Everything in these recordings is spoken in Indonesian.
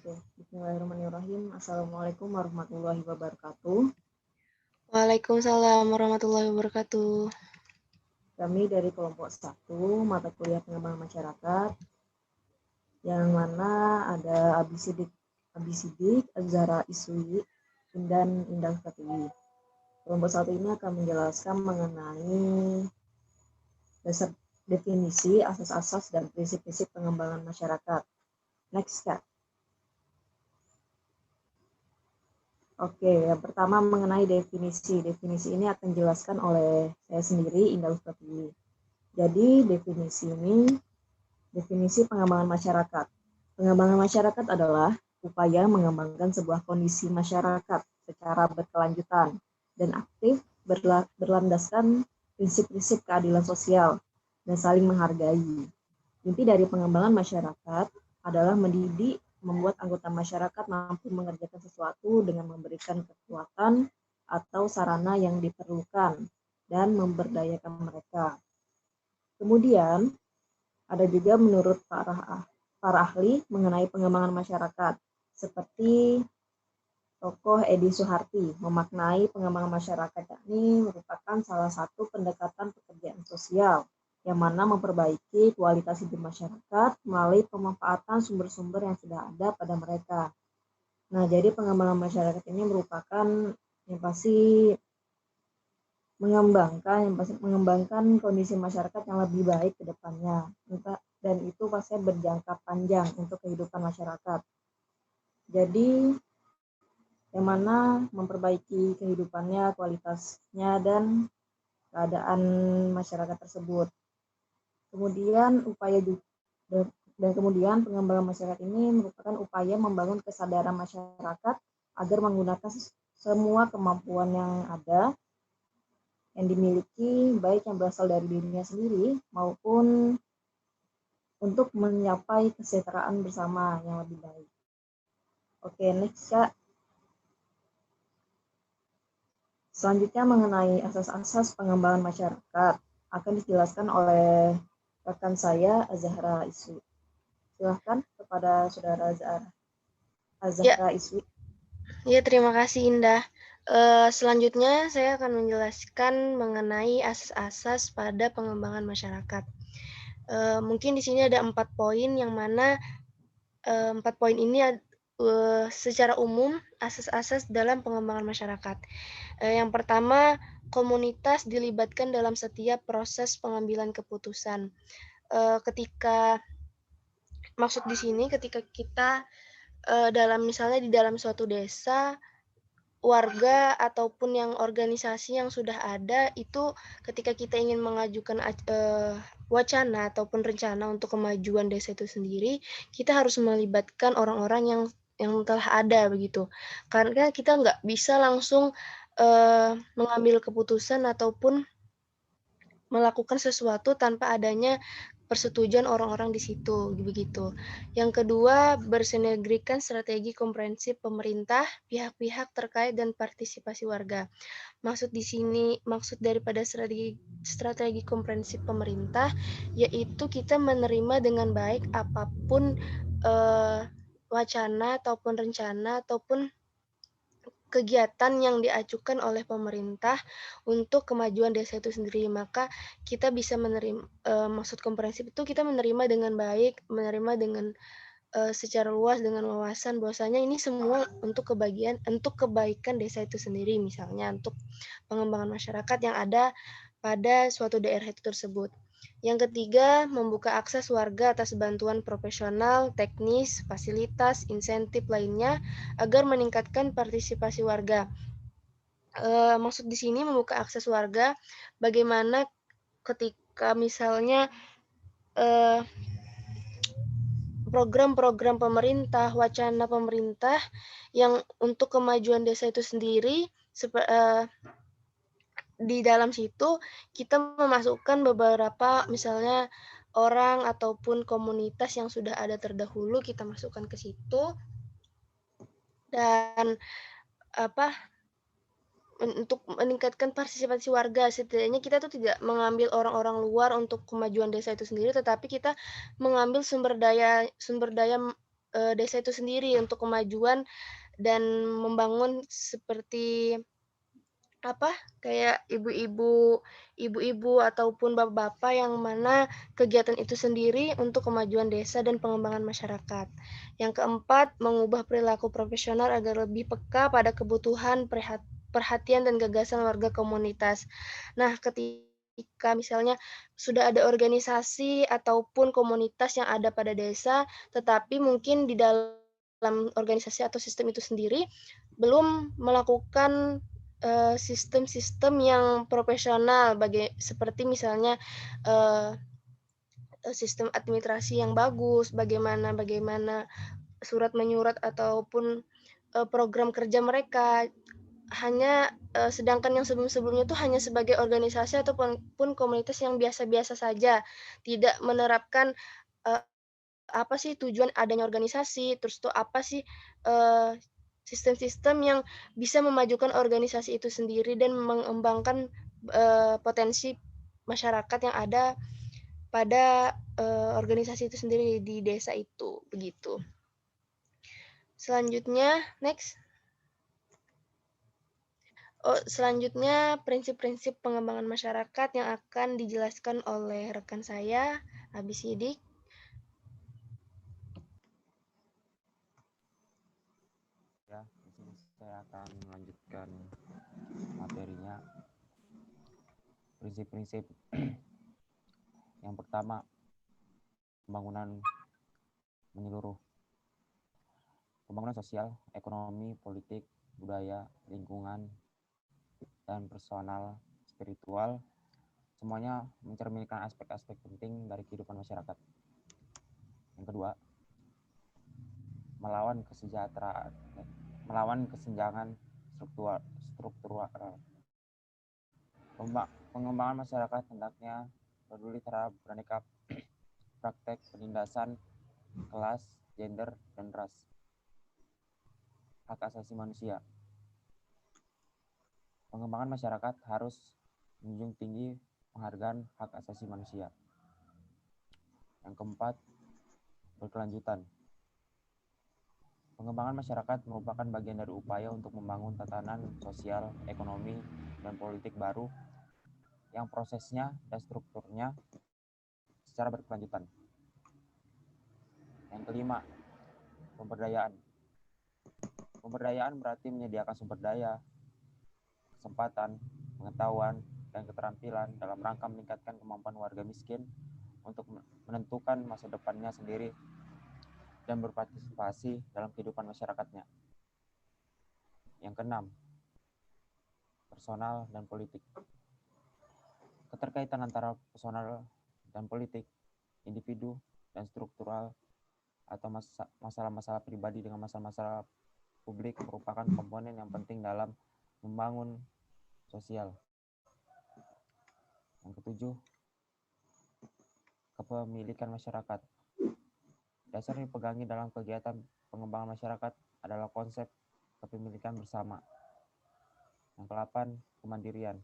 Oke, bismillahirrahmanirrahim. Assalamualaikum warahmatullahi wabarakatuh. Waalaikumsalam warahmatullahi wabarakatuh. Kami dari kelompok 1 mata kuliah pengembangan masyarakat, yang mana ada Abi Sidik, Azhara Iswi, dan Indah Fatiwi. Kelompok 1 ini akan menjelaskan mengenai dasar definisi, asas-asas, dan prinsip-prinsip pengembangan masyarakat. Next, Kak. Oke, yang pertama mengenai definisi. Definisi ini akan dijelaskan oleh saya sendiri, Indah Fatiwi. Jadi definisi pengembangan masyarakat. Pengembangan masyarakat adalah upaya mengembangkan sebuah kondisi masyarakat secara berkelanjutan dan aktif berlandaskan prinsip-prinsip keadilan sosial dan saling menghargai. Inti dari pengembangan masyarakat adalah mendidik, membuat anggota masyarakat mampu mengerjakan sesuatu dengan memberikan kekuatan atau sarana yang diperlukan dan memberdayakan mereka. Kemudian, ada juga menurut para ahli mengenai pengembangan masyarakat, seperti tokoh Edi Suharti memaknai pengembangan masyarakat ini merupakan salah satu pendekatan pekerjaan sosial yang mana memperbaiki kualitas hidup masyarakat melalui pemanfaatan sumber-sumber yang sudah ada pada mereka. Nah, jadi pengembangan masyarakat ini merupakan yang pasti mengembangkan kondisi masyarakat yang lebih baik ke depannya, dan itu pasti berjangka panjang untuk kehidupan masyarakat. Jadi yang mana memperbaiki kehidupannya, kualitasnya, dan keadaan masyarakat tersebut. Kemudian kemudian pengembangan masyarakat ini merupakan upaya membangun kesadaran masyarakat agar menggunakan semua kemampuan yang ada yang dimiliki, baik yang berasal dari dirinya sendiri maupun untuk mencapai kesejahteraan bersama yang lebih baik. Oke, next, Kak. Selanjutnya mengenai asas-asas pengembangan masyarakat akan dijelaskan oleh rekan saya, Azhara Iswi. Silahkan kepada Saudara Azhara Iswi. Ya, terima kasih Indah. Selanjutnya saya akan menjelaskan mengenai asas-asas pada pengembangan masyarakat. Mungkin di sini ada 4 poin yang mana 4 poin ini secara umum asas-asas dalam pengembangan masyarakat. Yang pertama, komunitas dilibatkan dalam setiap proses pengambilan keputusan. Maksud di sini ketika kita misalnya di dalam suatu desa, warga ataupun yang organisasi yang sudah ada itu ketika kita ingin mengajukan wacana ataupun rencana untuk kemajuan desa itu sendiri, kita harus melibatkan orang-orang yang telah ada begitu. Karena kita nggak bisa langsung mengambil keputusan ataupun melakukan sesuatu tanpa adanya persetujuan orang-orang di situ, begitu. Yang kedua, bersinergikan strategi komprehensif pemerintah, pihak-pihak terkait dan partisipasi warga. Maksud daripada strategi komprehensif pemerintah, yaitu kita menerima dengan baik apapun wacana ataupun rencana ataupun kegiatan yang diajukan oleh pemerintah untuk kemajuan desa itu sendiri, maka kita bisa menerima maksud komprehensif itu kita menerima dengan baik, menerima dengan secara luas dengan wawasan bahwasanya ini semua untuk kebaikan desa itu sendiri, misalnya untuk pengembangan masyarakat yang ada pada suatu daerah itu tersebut. Yang ketiga, membuka akses warga atas bantuan profesional, teknis, fasilitas, insentif lainnya agar meningkatkan partisipasi warga. Maksud di sini membuka akses warga, bagaimana ketika misalnya program-program pemerintah, wacana pemerintah yang untuk kemajuan desa itu sendiri, di dalam situ kita memasukkan beberapa misalnya orang ataupun komunitas yang sudah ada terdahulu kita masukkan ke situ dan untuk meningkatkan partisipasi warga. Setidaknya kita tuh tidak mengambil orang-orang luar untuk kemajuan desa itu sendiri, tetapi kita mengambil sumber daya desa itu sendiri untuk kemajuan dan membangun seperti kayak ibu-ibu ataupun bapak-bapak yang mana kegiatan itu sendiri untuk kemajuan desa dan pengembangan masyarakat. Yang keempat, mengubah perilaku profesional agar lebih peka pada kebutuhan, perhatian, dan gagasan warga komunitas. Nah, ketika misalnya sudah ada organisasi ataupun komunitas yang ada pada desa, tetapi mungkin di dalam organisasi atau sistem itu sendiri belum melakukan sistem-sistem yang profesional seperti misalnya sistem administrasi yang bagus, bagaimana bagaimana surat menyurat ataupun program kerja mereka. Hanya sedangkan yang sebelum-sebelumnya itu hanya sebagai organisasi ataupun komunitas yang biasa-biasa saja, tidak menerapkan apa sih tujuan adanya organisasi, terus tuh apa sih sistem-sistem yang bisa memajukan organisasi itu sendiri dan mengembangkan potensi masyarakat yang ada pada organisasi itu sendiri di desa itu, begitu. Selanjutnya, next. Selanjutnya, prinsip-prinsip pengembangan masyarakat yang akan dijelaskan oleh rekan saya, Abi Sidik. Ya, di sini saya akan melanjutkan materinya. Prinsip-prinsip yang pertama, pembangunan menyeluruh. Pembangunan sosial, ekonomi, politik, budaya, lingkungan, dan personal, spiritual, semuanya mencerminkan aspek-aspek penting dari kehidupan masyarakat. Yang kedua, melawan kesenjangan struktural. Pengembangan masyarakat hendaknya peduli terhadap beraneka praktek penindasan kelas, gender, dan ras. Hak asasi manusia. Pengembangan masyarakat harus menjunjung tinggi penghargaan hak asasi manusia. Yang keempat, berkelanjutan. Pengembangan masyarakat merupakan bagian dari upaya untuk membangun tatanan sosial, ekonomi, dan politik baru yang prosesnya dan strukturnya secara berkelanjutan. Yang kelima, pemberdayaan. Pemberdayaan berarti menyediakan sumber daya, kesempatan, pengetahuan, dan keterampilan dalam rangka meningkatkan kemampuan warga miskin untuk menentukan masa depannya sendiri dan berpartisipasi dalam kehidupan masyarakatnya. Yang keenam, personal dan politik. Keterkaitan antara personal dan politik, individu dan struktural atau masalah-masalah pribadi dengan masalah-masalah publik merupakan komponen yang penting dalam membangun sosial. Yang ketujuh, kepemilikan masyarakat. Dasar yang dipegangi dalam kegiatan pengembangan masyarakat adalah konsep kepemilikan bersama. Yang ke-8, kemandirian.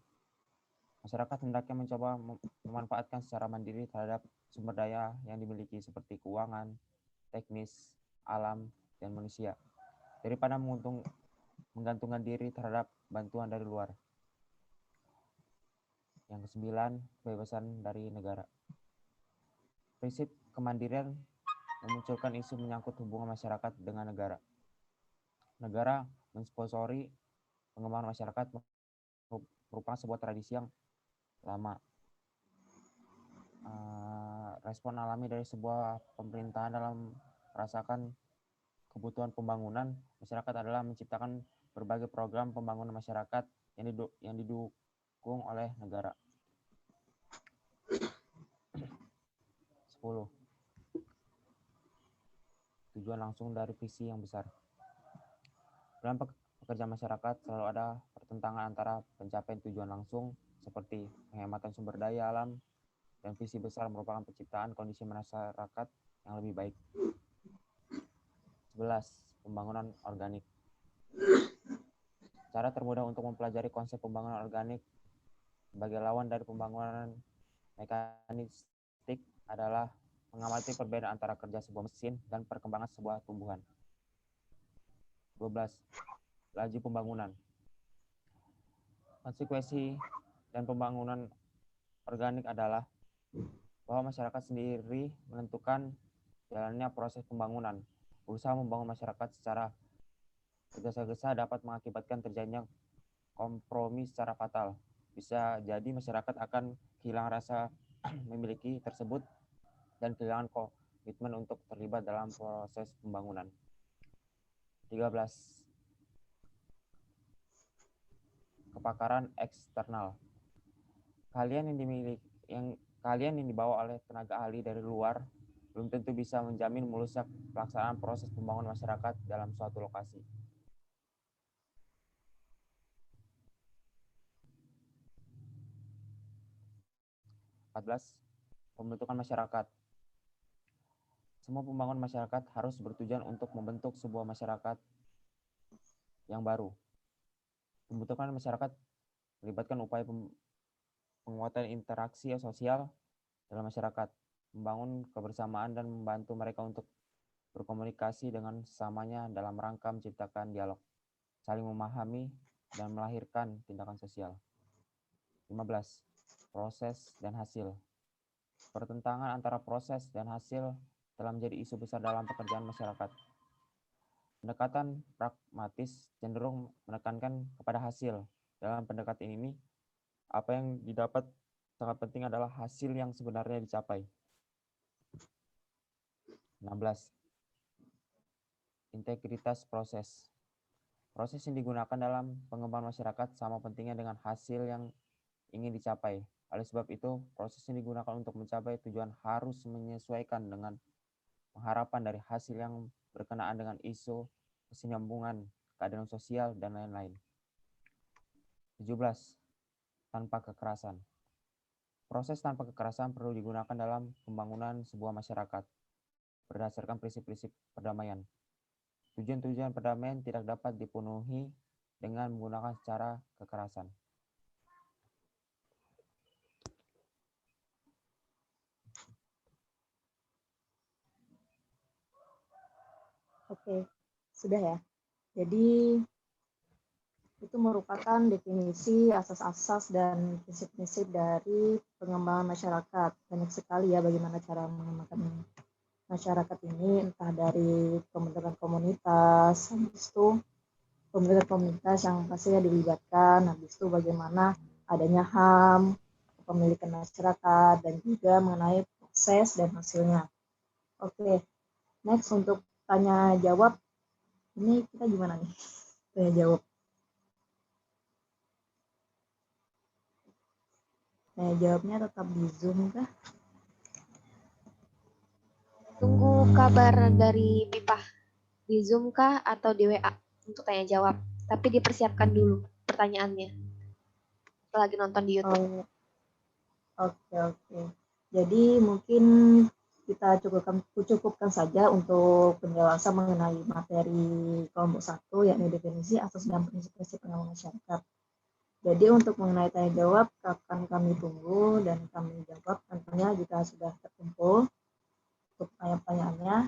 Masyarakat hendaknya mencoba memanfaatkan secara mandiri terhadap sumber daya yang dimiliki seperti keuangan, teknis, alam, dan manusia, daripada menggantungkan diri terhadap bantuan dari luar. Yang ke-9, kebebasan dari negara. Prinsip kemandirian memunculkan isu menyangkut hubungan masyarakat dengan negara. Negara mensponsori pengembangan masyarakat merupakan sebuah tradisi yang lama. Respon alami dari sebuah pemerintahan dalam merasakan kebutuhan pembangunan masyarakat adalah menciptakan berbagai program pembangunan masyarakat yang didukung oleh negara. 10. Tujuan langsung dari visi yang besar. Dalam pekerjaan masyarakat selalu ada pertentangan antara pencapaian tujuan langsung seperti penghematan sumber daya alam dan visi besar merupakan penciptaan kondisi masyarakat yang lebih baik. 11. Pembangunan organik. Cara termudah untuk mempelajari konsep pembangunan organik sebagai lawan dari pembangunan mekanistik adalah mengamati perbedaan antara kerja sebuah mesin dan perkembangan sebuah tumbuhan. 12. Laju pembangunan. Konsekuensi dan pembangunan organik adalah bahwa masyarakat sendiri menentukan jalannya proses pembangunan. Usaha membangun masyarakat secara tergesa-gesa dapat mengakibatkan terjadinya kompromi secara fatal. Bisa jadi masyarakat akan kehilangan rasa memiliki tersebut dan kehilangan komitmen untuk terlibat dalam proses pembangunan. 13. Kepakaran eksternal. Kalian yang dibawa oleh tenaga ahli dari luar belum tentu bisa menjamin mulusnya pelaksanaan proses pembangunan masyarakat dalam suatu lokasi. Pembentukan masyarakat. Semua pembangunan masyarakat harus bertujuan untuk membentuk sebuah masyarakat yang baru. Pembentukan masyarakat melibatkan upaya penguatan interaksi sosial dalam masyarakat, membangun kebersamaan dan membantu mereka untuk berkomunikasi dengan sesamanya dalam rangka menciptakan dialog, saling memahami, dan melahirkan tindakan sosial. 15. Proses dan hasil. Pertentangan antara proses dan hasil telah menjadi isu besar dalam pekerjaan masyarakat. Pendekatan pragmatis cenderung menekankan kepada hasil. Dalam pendekatan ini, apa yang didapat sangat penting adalah hasil yang sebenarnya dicapai. 16. Integritas proses. Proses yang digunakan dalam pengembangan masyarakat sama pentingnya dengan hasil yang ingin dicapai. Oleh sebab itu, proses yang digunakan untuk mencapai tujuan harus menyesuaikan dengan pengharapan dari hasil yang berkenaan dengan isu kesinambungan, keadilan sosial, dan lain-lain. 17. Tanpa kekerasan. Proses tanpa kekerasan perlu digunakan dalam pembangunan sebuah masyarakat berdasarkan prinsip-prinsip perdamaian. Tujuan-tujuan perdamaian tidak dapat dipenuhi dengan menggunakan cara kekerasan. Oke, sudah ya. Jadi itu merupakan definisi asas-asas dan prinsip-prinsip dari pengembangan masyarakat. Banyak sekali ya bagaimana cara mengembangkan masyarakat ini, entah dari pembentukan komunitas, habis itu pembentukan komunitas yang pastinya dilibatkan, habis itu bagaimana adanya HAM, kepemilikan masyarakat, dan juga mengenai proses dan hasilnya. Oke, next untuk tanya jawab, ini kita gimana nih? Tanya jawab. Tanya jawabnya tetap di Zoom kah? Tunggu kabar dari Pipah di Zoom kah atau di WA untuk tanya jawab. Tapi dipersiapkan dulu pertanyaannya. Lagi nonton di YouTube. Oke. Jadi mungkin kita cukupkan saja untuk penjelasan mengenai materi kelompok 1, yakni definisi, asas dan prinsip-prinsip pengembangan masyarakat. Jadi untuk mengenai tanya jawab akan kami tunggu dan kami jawab tentunya jika sudah terkumpul untuk pertanyaannya.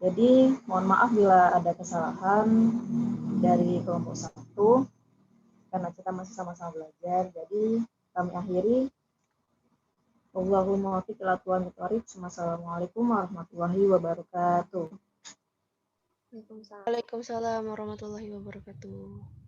Jadi mohon maaf bila ada kesalahan dari kelompok 1 karena kita masih sama-sama belajar. Jadi kami akhiri. Allahumma waffiq ila aqwamit thoriq. Assalamualaikum warahmatullahi wabarakatuh. Waalaikumsalam warahmatullahi wabarakatuh.